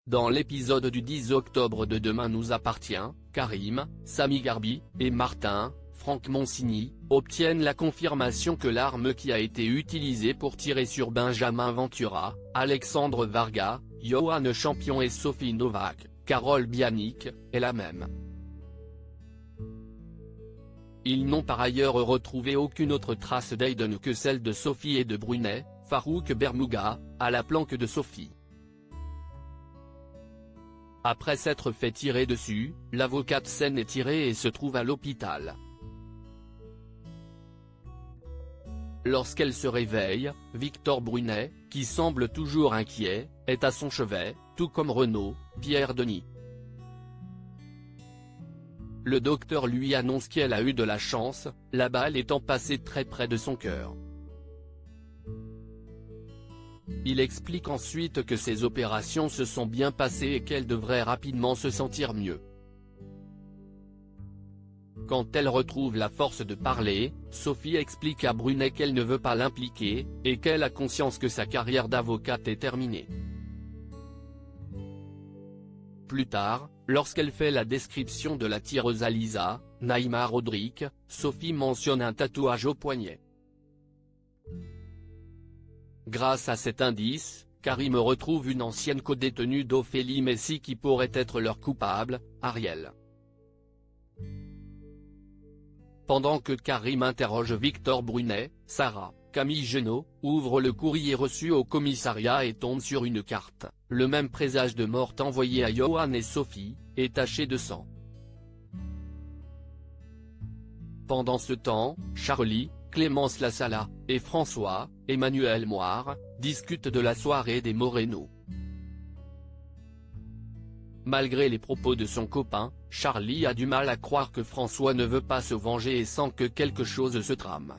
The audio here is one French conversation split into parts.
Dans l'épisode du 10 octobre de Demain nous appartient, Karim, Samy Garbi, et Martin, Franck Monsigny, obtiennent la confirmation que l'arme qui a été utilisée pour tirer sur Benjamin Ventura, Alexandre Varga, Yoann Champion et Sophie Novak, Carole Bianic, est la même. Ils n'ont par ailleurs retrouvé aucune autre trace d'Aiden que celle de Sophie et de Brunet, Farouk Bermouga, à la planque de Sophie. Après s'être fait tirer dessus, l'avocate s'en est tirée et se trouve à l'hôpital. Lorsqu'elle se réveille, Victor Brunet, qui semble toujours inquiet, est à son chevet, tout comme Renaud, Pierre Denis. Le docteur lui annonce qu'elle a eu de la chance, la balle étant passée très près de son cœur. Il explique ensuite que ses opérations se sont bien passées et qu'elle devrait rapidement se sentir mieux. Quand elle retrouve la force de parler, Sophie explique à Brunet qu'elle ne veut pas l'impliquer, et qu'elle a conscience que sa carrière d'avocate est terminée. Plus tard, lorsqu'elle fait la description de la tireuse Alisa, Naïma Rodrique, Sophie mentionne un tatouage au poignet. Grâce à cet indice, Karim retrouve une ancienne codétenue d'Ophélie Messi qui pourrait être leur coupable, Ariel. Pendant que Karim interroge Victor Brunet, Sarah, Camille Genot, ouvre le courrier reçu au commissariat et tombe sur une carte. Le même présage de mort envoyé à Yoann et Sophie, est taché de sang. Pendant ce temps, Charlie, Clémence Lassala, et François, Emmanuel Moire, discutent de la soirée des Moreno. Malgré les propos de son copain, Charlie a du mal à croire que François ne veut pas se venger et sent que quelque chose se trame.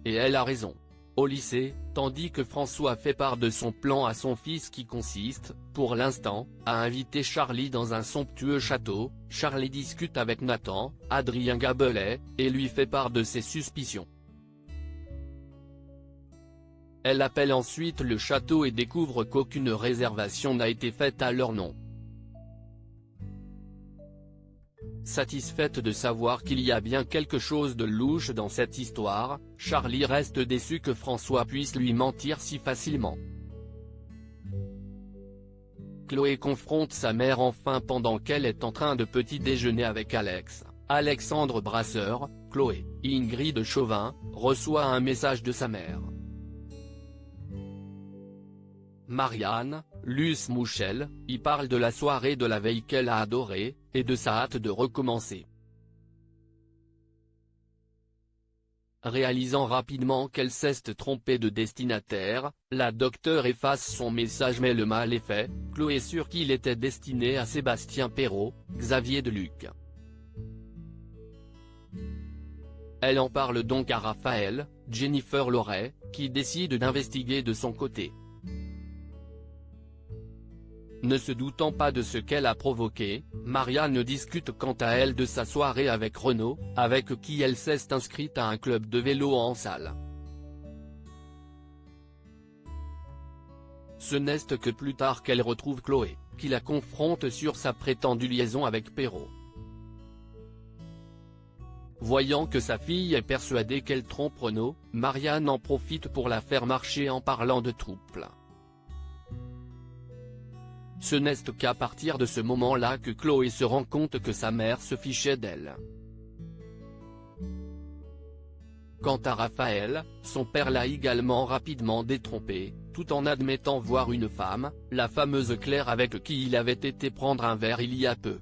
Et elle a raison. Au lycée, tandis que François fait part de son plan à son fils qui consiste, pour l'instant, à inviter Charlie dans un somptueux château, Charlie discute avec Nathan, Adrien Gabelet, et lui fait part de ses suspicions. Elle appelle ensuite le château et découvre qu'aucune réservation n'a été faite à leur nom. Satisfaite de savoir qu'il y a bien quelque chose de louche dans cette histoire, Charlie reste déçu que François puisse lui mentir si facilement. Chloé confronte sa mère enfin pendant qu'elle est en train de petit déjeuner avec Alex. Alexandre Brasseur, Chloé, Ingrid Chauvin, reçoit un message de sa mère. Marianne, Luce Mouchel, y parle de la soirée de la veille qu'elle a adorée, et de sa hâte de recommencer. Réalisant rapidement qu'elle s'est trompée de destinataire, la docteure efface son message mais le mal est fait, Chloé est sûre qu'il était destiné à Sébastien Perrault, Xavier Deluc. Elle en parle donc à Raphaël, Jennifer Loret, qui décide d'investiguer de son côté. Ne se doutant pas de ce qu'elle a provoqué, Marianne discute quant à elle de sa soirée avec Renaud, avec qui elle s'est inscrite à un club de vélo en salle. Ce n'est que plus tard qu'elle retrouve Chloé, qui la confronte sur sa prétendue liaison avec Perrault. Voyant que sa fille est persuadée qu'elle trompe Renaud, Marianne en profite pour la faire marcher en parlant de trouble. Ce n'est qu'à partir de ce moment-là que Chloé se rend compte que sa mère se fichait d'elle. Quant à Raphaël, son père l'a également rapidement détrompé, tout en admettant voir une femme, la fameuse Claire avec qui il avait été prendre un verre il y a peu.